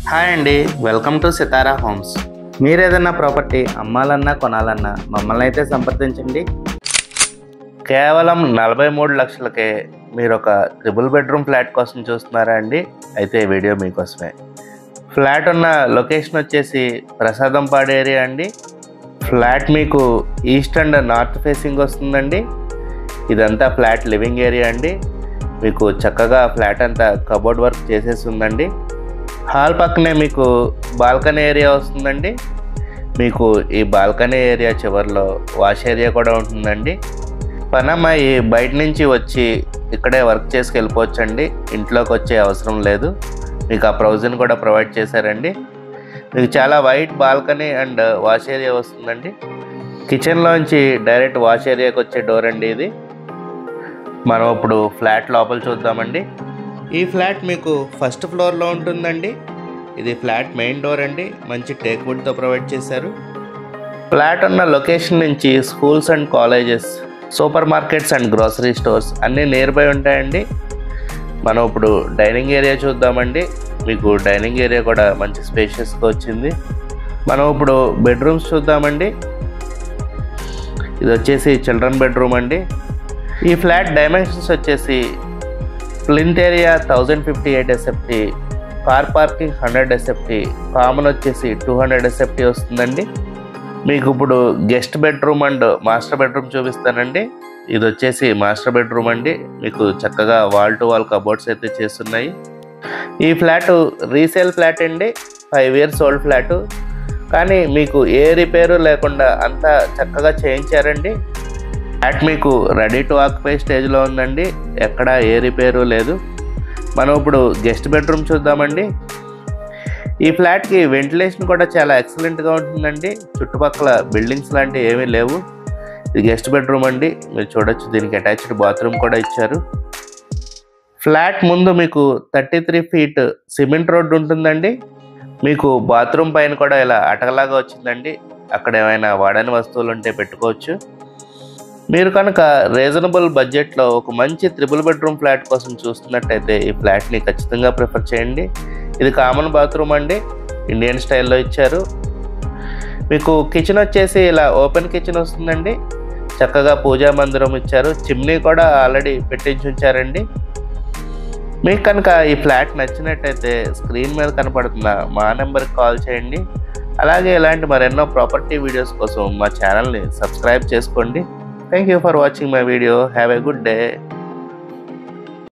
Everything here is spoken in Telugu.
హాయ్ అండి, వెల్కమ్ టు సితారా హోమ్స్. మీరు ఏదైనా ప్రాపర్టీ అమ్మాలన్నా కొనాలన్నా మమ్మల్ని అయితే సంప్రదించండి. కేవలం 43 లక్షలకే మీరు ఒక ట్రిపుల్ బెడ్రూమ్ ఫ్లాట్ కోసం చూస్తున్నారా అండి? అయితే ఈ వీడియో మీకోసమే. ఫ్లాట్ ఉన్న లొకేషన్ వచ్చేసి ప్రసాదంపాడు ఏరియా అండి. ఫ్లాట్ మీకు ఈస్ట్ అండ్ నార్త్ ఫేసింగ్ వస్తుందండి. ఇదంతా ఫ్లాట్ లివింగ్ ఏరియా అండి. మీకు చక్కగా ఫ్లాట్ అంతా కబోర్డ్ వర్క్ చేసేసి ఉందండి. హాల్ పక్కనే మీకు బాల్కనీ ఏరియా వస్తుందండి. మీకు ఈ బాల్కనీ ఏరియా చివరిలో వాష్ ఏరియా కూడా ఉంటుందండి. పనమ్మాయి బయట నుంచి వచ్చి ఇక్కడే వర్క్ చేసుకు వెళ్ళిపోవచ్చండి. ఇంట్లోకి వచ్చే అవసరం లేదు. మీకు ఆ ప్రొవిజన్ కూడా ప్రొవైడ్ చేశారండి. మీకు చాలా white balcony and wash area వస్తుందండి. కిచెన్లోంచి డైరెక్ట్ వాష్ ఏరియాకి వచ్చే డోర్ అండి ఇది. మనం ఇప్పుడు ఫ్లాట్ లోపల చూద్దామండి. ఈ ఫ్లాట్ మీకు ఫస్ట్ ఫ్లోర్లో ఉంటుందండి. ఇది ఫ్లాట్ మెయిన్ డోర్ అండి. మంచి టేక్ వుడ్తో ప్రొవైడ్ చేశారు. ఫ్లాట్ ఉన్న లొకేషన్ నుంచి schools and colleges, super markets and grocery stores అన్నీ నియర్ బై ఉంటాయండి. మనం ఇప్పుడు డైనింగ్ ఏరియా చూద్దామండి. మీకు డైనింగ్ ఏరియా కూడా మంచి స్పేషియస్గా వచ్చింది. మనం ఇప్పుడు బెడ్రూమ్స్ చూద్దామండి. ఇది వచ్చేసి చిల్డ్రన్ బెడ్రూమ్ అండి. ఈ ఫ్లాట్ డైమెన్షన్స్ వచ్చేసి plinth area 1058 SFT, car parking 100 SFT, common వచ్చేసి 200 SFT వస్తుందండి. మీకు ఇప్పుడు guest bedroom and master bedroom చూపిస్తానండి. ఇది వచ్చేసి మాస్టర్ బెడ్రూమ్ అండి. మీకు చక్కగా వాల్ టు వాల్ కబోర్డ్స్ అయితే చేస్తున్నాయి. ఈ ఫ్లాట్ రీసేల్ ఫ్లాట్ అండి. 5 years ఓల్డ్ ఫ్లాటు, కానీ మీకు ఏ రిపేరు లేకుండా అంతా చక్కగా చేయించారండి. ఫ్లాట్ మీకు రెడీ టు ఆక్యుపై స్టేజ్లో ఉందండి. ఎక్కడ ఏ రిపేరు లేదు. మనం ఇప్పుడు గెస్ట్ బెడ్రూమ్ చూద్దామండి. ఈ ఫ్లాట్కి వెంటిలేషన్ కూడా చాలా ఎక్సలెంట్గా ఉంటుందండి. చుట్టుపక్కల బిల్డింగ్స్ లాంటివి ఏమీ లేవు. ఇది గెస్ట్ బెడ్రూమ్ అండి. మీరు చూడొచ్చు, దీనికి అటాచ్డ్ బాత్రూమ్ కూడా ఇచ్చారు. ఫ్లాట్ ముందు మీకు 33 feet సిమెంట్ రోడ్డు ఉంటుందండి. మీకు బాత్రూమ్ పైన కూడా ఇలా అటకలాగా వచ్చిందండి. అక్కడ ఏమైనా వాడని వస్తువులు ఉంటే పెట్టుకోవచ్చు. మీరు కనుక రీజనబుల్ బడ్జెట్లో ఒక మంచి ట్రిపుల్ బెడ్రూమ్ ఫ్లాట్ కోసం చూస్తున్నట్టయితే ఈ ఫ్లాట్ని ఖచ్చితంగా ప్రిఫర్ చేయండి. ఇది కామన్ బాత్రూమ్ అండి. ఇండియన్ స్టైల్లో ఇచ్చారు. మీకు కిచెన్ వచ్చేసి ఇలా ఓపెన్ కిచెన్ వస్తుందండి. చక్కగా పూజా మందిరం ఇచ్చారు. చిమ్నీ కూడా ఆల్రెడీ పెట్టించి ఉంచారండి. మీకు కనుక ఈ ఫ్లాట్ నచ్చినట్టయితే స్క్రీన్ మీద కనపడుతున్న మా నెంబర్కి కాల్ చేయండి. అలాగే ఇలాంటి మరెన్నో ప్రాపర్టీ వీడియోస్ కోసం మా ఛానల్ని సబ్స్క్రైబ్ చేసుకోండి. Thank you for watching my video. Have a good day.